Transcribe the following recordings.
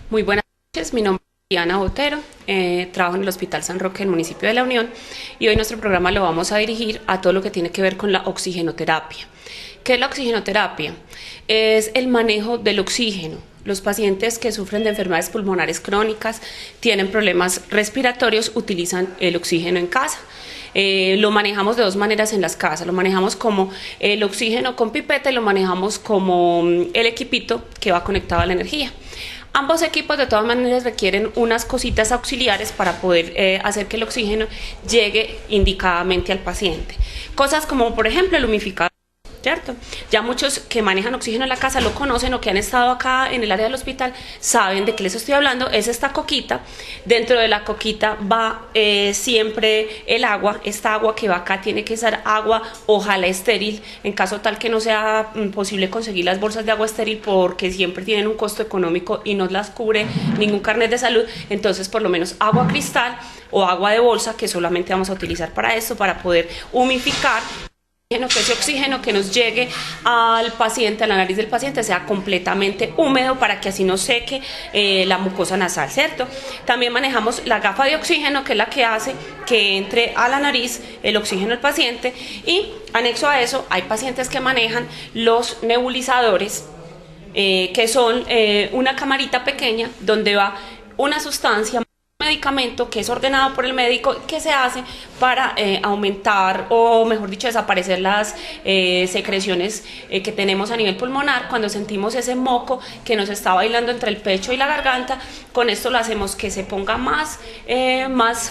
Muy buenas noches, mi nombre es Diana Botero, trabajo en el Hospital San Roque del municipio de La Unión y hoy nuestro programa lo vamos a dirigir a todo lo que tiene que ver con la oxigenoterapia. ¿Qué es la oxigenoterapia? Es el manejo del oxígeno. Los pacientes que sufren de enfermedades pulmonares crónicas, tienen problemas respiratorios, utilizan el oxígeno en casa. Lo manejamos de dos maneras en las casas, lo manejamos como el oxígeno con pipeta y lo manejamos como el equipito que va conectado a la energía. Ambos equipos de todas maneras requieren unas cositas auxiliares para poder hacer que el oxígeno llegue indicadamente al paciente. Cosas como por ejemplo el humidificador. ¿Cierto? Ya muchos que manejan oxígeno en la casa lo conocen o que han estado acá en el área del hospital saben de qué les estoy hablando. Es esta coquita. Dentro de la coquita va siempre el agua. Esta agua que va acá tiene que ser agua, ojalá estéril, en caso tal que no sea posible conseguir las bolsas de agua estéril porque siempre tienen un costo económico y no las cubre ningún carnet de salud. Entonces por lo menos agua cristal o agua de bolsa, que solamente vamos a utilizar para esto, para poder humidificar, que ese oxígeno que nos llegue al paciente, a la nariz del paciente, sea completamente húmedo para que así no seque la mucosa nasal, ¿cierto? También manejamos la gafa de oxígeno, que es la que hace que entre a la nariz el oxígeno del paciente, y anexo a eso hay pacientes que manejan los nebulizadores, que son una camarita pequeña donde va una sustancia, medicamento que es ordenado por el médico, que se hace para aumentar o mejor dicho desaparecer las secreciones que tenemos a nivel pulmonar cuando sentimos ese moco que nos está bailando entre el pecho y la garganta. Con esto lo hacemos que se ponga más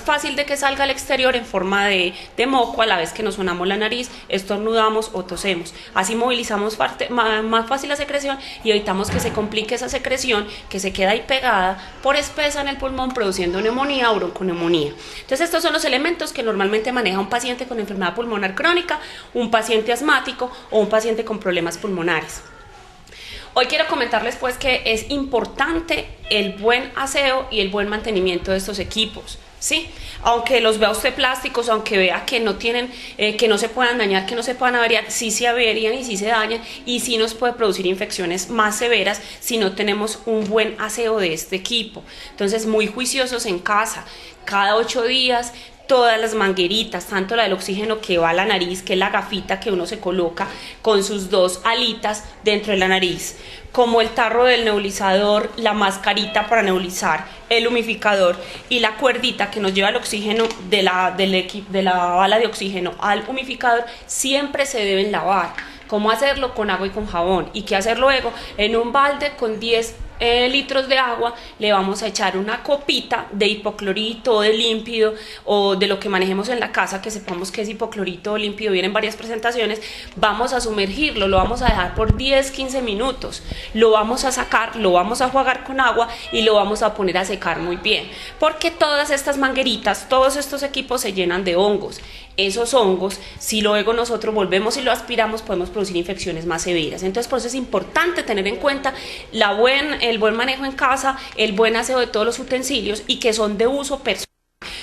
fácil de que salga al exterior en forma de moco a la vez que nos sonamos la nariz, estornudamos o tosemos. Así movilizamos más fácil la secreción y evitamos que se complique esa secreción que se queda ahí pegada por espesa en el pulmón, produciendo neumonía o bronconeumonía. Entonces estos son los elementos que normalmente maneja un paciente con enfermedad pulmonar crónica, un paciente asmático o un paciente con problemas pulmonares. Hoy quiero comentarles pues que es importante el buen aseo y el buen mantenimiento de estos equipos. Sí, aunque los vea usted plásticos, aunque vea que no tienen, que no se puedan dañar, que no se puedan averiar, sí se averían y sí se dañan y sí nos puede producir infecciones más severas si no tenemos un buen aseo de este equipo. Entonces, muy juiciosos en casa, cada 8 días, todas las mangueritas, tanto la del oxígeno que va a la nariz, que es la gafita que uno se coloca con sus dos alitas dentro de la nariz, como el tarro del nebulizador, la mascarita para nebulizar, el humidificador y la cuerdita que nos lleva el oxígeno de la bala de oxígeno al humidificador, siempre se deben lavar. ¿Cómo hacerlo? Con agua y con jabón. ¿Y qué hacer luego? En un balde con 10 litros de agua le vamos a echar una copita de hipoclorito, de límpido o de lo que manejemos en la casa, que sepamos que es hipoclorito o límpido, vienen varias presentaciones. Vamos a sumergirlo, lo vamos a dejar por 10-15 minutos, lo vamos a sacar, lo vamos a enjuagar con agua y lo vamos a poner a secar muy bien, porque todas estas mangueritas, todos estos equipos se llenan de hongos. Esos hongos, si luego nosotros volvemos y lo aspiramos, podemos producir infecciones más severas. Entonces por eso es importante tener en cuenta el buen manejo en casa, el buen aseo de todos los utensilios y que son de uso personal.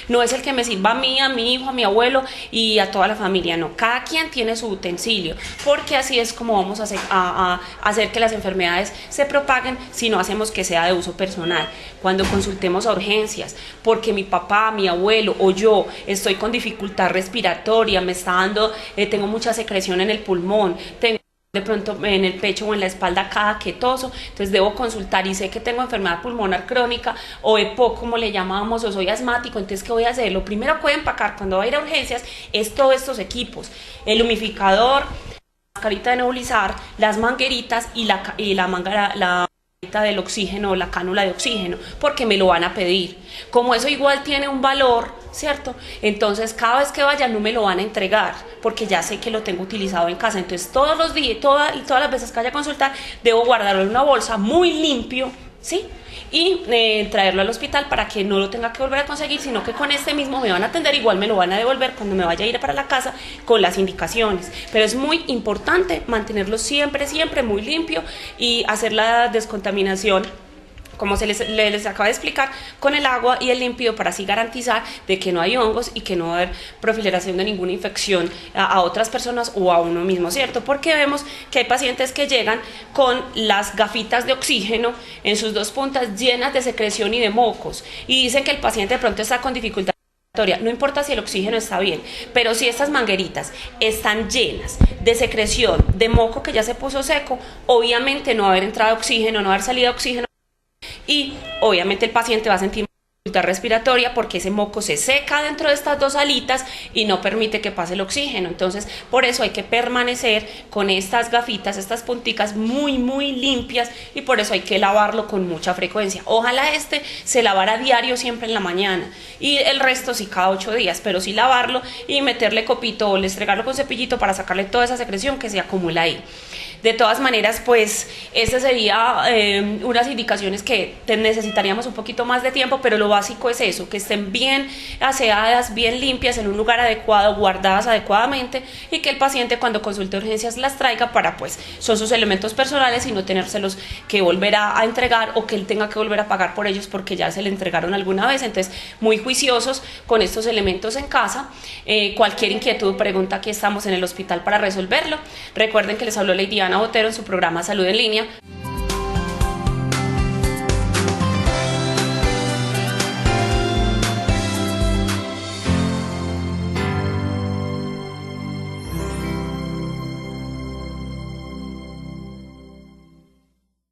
No es el que me sirva a mí, a mi hijo, a mi abuelo y a toda la familia, no. Cada quien tiene su utensilio, porque así es como vamos a hacer que las enfermedades se propaguen si no hacemos que sea de uso personal. Cuando consultemos a urgencias, porque mi papá, mi abuelo o yo estoy con dificultad respiratoria, me está dando, tengo mucha secreción en el pulmón, de pronto en el pecho o en la espalda cada que toso, entonces debo consultar y sé que tengo enfermedad pulmonar crónica o EPOC como le llamábamos, o soy asmático. Entonces ¿qué voy a hacer? Lo primero que voy a empacar cuando voy a ir a urgencias es todos estos equipos, el humidificador, la mascarita de nebulizar, las mangueritas y la manguera del oxígeno, la cánula de oxígeno, porque me lo van a pedir. Como eso igual tiene un valor, ¿cierto? Entonces cada vez que vaya no me lo van a entregar, porque ya sé que lo tengo utilizado en casa. Entonces todos los días, todas las veces que vaya a consultar, debo guardarlo en una bolsa muy limpio, ¿sí? Y traerlo al hospital para que no lo tenga que volver a conseguir, sino que con este mismo me van a atender, igual me lo van a devolver cuando me vaya a ir para la casa con las indicaciones. Pero es muy importante mantenerlo siempre muy limpio y hacer la descontaminación como les acabo de explicar, con el agua y el límpido para así garantizar de que no hay hongos y que no va a haber proliferación de ninguna infección a otras personas o a uno mismo, ¿cierto? Porque vemos que hay pacientes que llegan con las gafitas de oxígeno en sus dos puntas llenas de secreción y de mocos y dicen que el paciente de pronto está con dificultad. No importa si el oxígeno está bien, pero si estas mangueritas están llenas de secreción, de moco que ya se puso seco, obviamente no va a haber entrada de oxígeno, no va a haber salida de oxígeno y obviamente el paciente va a sentir dificultad respiratoria porque ese moco se seca dentro de estas dos alitas y no permite que pase el oxígeno. Entonces, por eso hay que permanecer con estas gafitas, estas punticas muy limpias y por eso hay que lavarlo con mucha frecuencia. Ojalá se lavara diario siempre en la mañana y el resto sí cada 8 días, pero sí lavarlo y meterle copito o estregarlo con cepillito para sacarle toda esa secreción que se acumula ahí. De todas maneras, pues, estas serían unas indicaciones que necesitaríamos un poquito más de tiempo, pero lo básico es eso, que estén bien aseadas, bien limpias, en un lugar adecuado, guardadas adecuadamente y que el paciente cuando consulte urgencias las traiga para, pues, son sus elementos personales y no tenérselos que volver a entregar o que él tenga que volver a pagar por ellos porque ya se le entregaron alguna vez. Entonces, muy juiciosos con estos elementos en casa. Cualquier inquietud o pregunta, aquí estamos en el hospital para resolverlo. Recuerden que les habló Lady Ana Botero en su programa Salud en Línea.